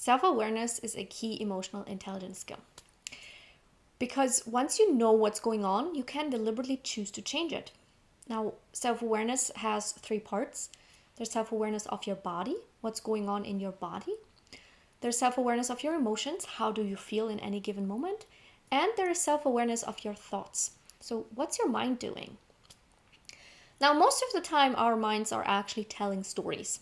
Self-awareness is a key emotional intelligence skill. Because once you know what's going on, you can deliberately choose to change it. Now, self-awareness has three parts. There's self-awareness of your body, what's going on in your body. There's self-awareness of your emotions, how do you feel in any given moment. And there is self-awareness of your thoughts. So what's your mind doing? Now, most of the time, our minds are actually telling stories.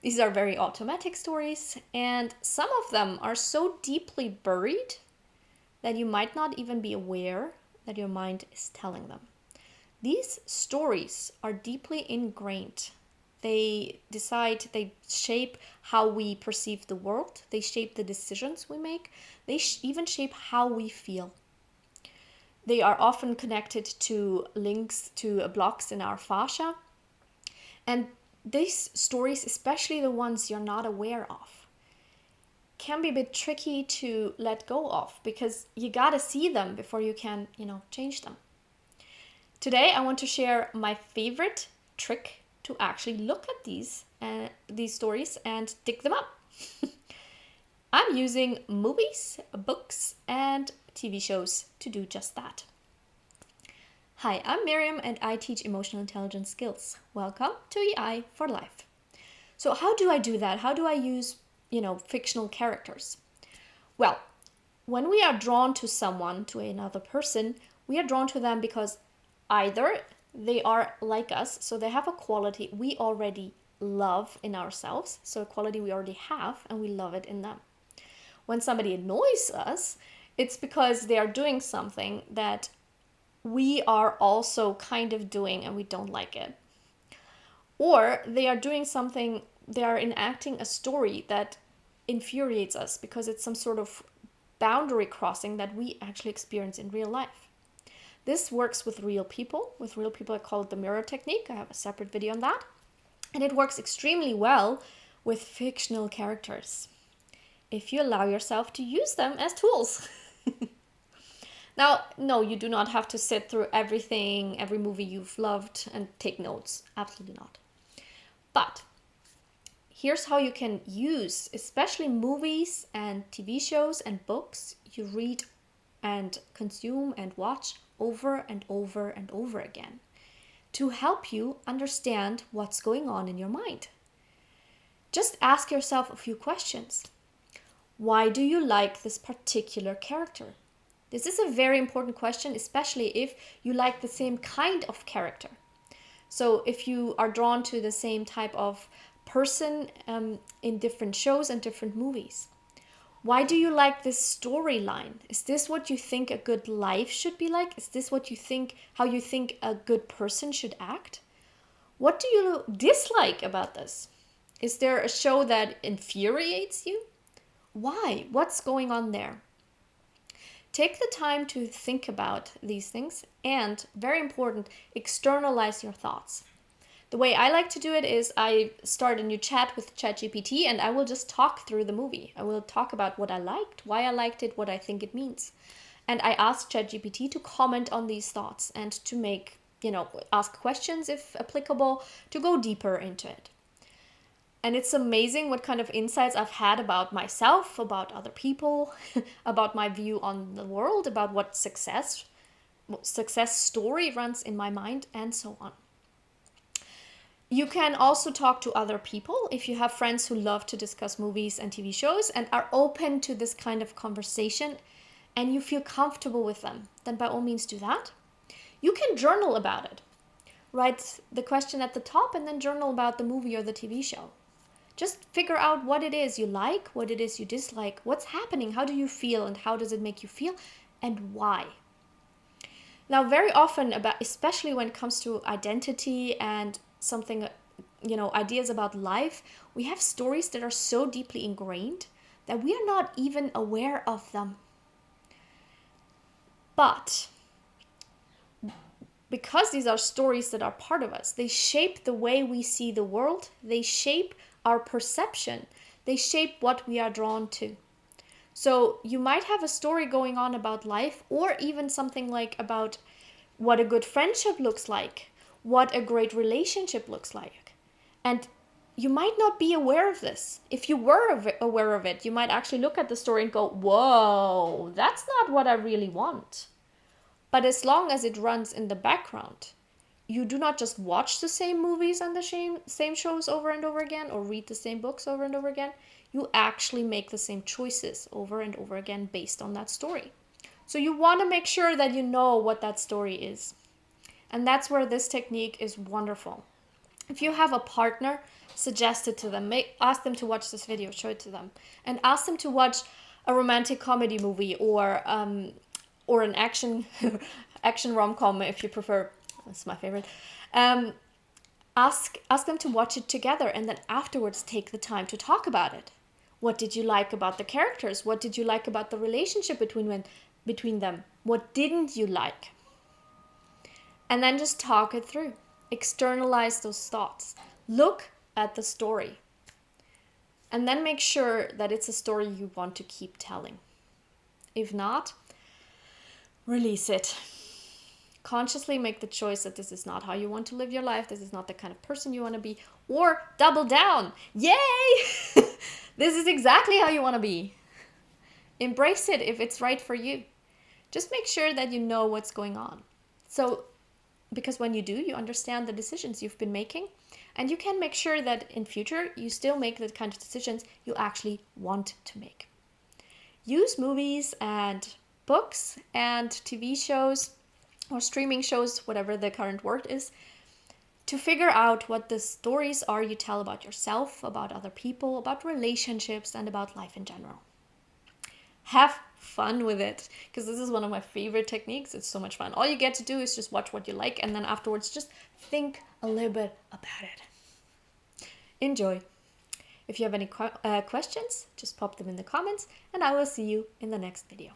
These are very automatic stories, and some of them are so deeply buried that you might not even be aware that your mind is telling them. These stories are deeply ingrained. They shape how we perceive the world, they shape the decisions we make, they even shape how we feel. They are often connected to links to blocks in our fascia, and these stories, especially the ones you're not aware of, can be a bit tricky to let go of because you gotta see them before you can, change them. Today, I want to share my favorite trick to actually look at these stories and dig them up. I'm using movies, books, and TV shows to do just that. Hi, I'm Miriam and I teach emotional intelligence skills. Welcome to EI for Life. So how do I do that? How do I use, fictional characters? Well, when we are drawn to someone, to another person, we are drawn to them because either they are like us, so they have a quality we already love in ourselves, so a quality we already have and we love it in them. When somebody annoys us, it's because they are doing something that we are also kind of doing and we don't like it. Or they are doing something, they are enacting a story that infuriates us because it's some sort of boundary crossing that we actually experience in real life. This works with real people. With real people, I call it the mirror technique. I have a separate video on that. And it works extremely well with fictional characters, if you allow yourself to use them as tools. Now, no, you do not have to sit through everything, every movie you've loved and take notes. Absolutely not. But here's how you can use, especially movies and TV shows and books you read and consume and watch over and over and over again to help you understand what's going on in your mind. Just ask yourself a few questions. Why do you like this particular character? This is a very important question, especially if you like the same kind of character. So if you are drawn to the same type of person in different shows and different movies. Why do you like this storyline? Is this what you think a good life should be like? Is this what you think, how you think a good person should act? What do you dislike about this? Is there a show that infuriates you? Why? What's going on there? Take the time to think about these things and, very important, externalize your thoughts. The way I like to do it is I start a new chat with ChatGPT and I will just talk through the movie. I will talk about what I liked, why I liked it, what I think it means. And I ask ChatGPT to comment on these thoughts and to make, ask questions if applicable, to go deeper into it. And it's amazing what kind of insights I've had about myself, about other people, about my view on the world, about what success story runs in my mind, and so on. You can also talk to other people if you have friends who love to discuss movies and TV shows and are open to this kind of conversation and you feel comfortable with them, then by all means do that. You can journal about it. Write the question at the top and then journal about the movie or the TV show. Just figure out what it is you like, what it is you dislike, what's happening, how do you feel, and how does it make you feel, and why. Now, very often, especially when it comes to identity and something, ideas about life, we have stories that are so deeply ingrained that we are not even aware of them. But because these are stories that are part of us, they shape the way we see the world, they shape our perception, they shape what we are drawn to. So you might have a story going on about life, or even something like about what a good friendship looks like, what a great relationship looks like. And you might not be aware of this. If you were aware of it, you might actually look at the story and go, whoa, that's not what I really want. But as long as it runs in the background, you do not just watch the same movies and the same shows over and over again, or read the same books over and over again. You actually make the same choices over and over again based on that story. So you want to make sure that you know what that story is. And that's where this technique is wonderful. If you have a partner, suggest it to them. Ask them to watch this video, show it to them. And ask them to watch a romantic comedy movie or an action rom-com if you prefer. That's my favorite. Ask them to watch it together, and then afterwards take the time to talk about it. What did you like about the characters? What did you like about the relationship between them? What didn't you like? And then just talk it through. Externalize those thoughts. Look at the story. And then make sure that it's a story you want to keep telling. If not, release it. Consciously make the choice that this is not how you want to live your life. This is not the kind of person you want to be. Or double down. Yay! This is exactly how you want to be. Embrace it if it's right for you. Just make sure that you know what's going on. So, because when you do, you understand the decisions you've been making, and you can make sure that in future you still make the kind of decisions you actually want to make. Use movies and books and TV shows or streaming shows, whatever the current word is, to figure out what the stories are you tell about yourself, about other people, about relationships, and about life in general. Have fun with it, because this is one of my favorite techniques. It's so much fun. All you get to do is just watch what you like, and then afterwards just think a little bit about it. Enjoy. If you have any questions, just pop them in the comments, and I will see you in the next video.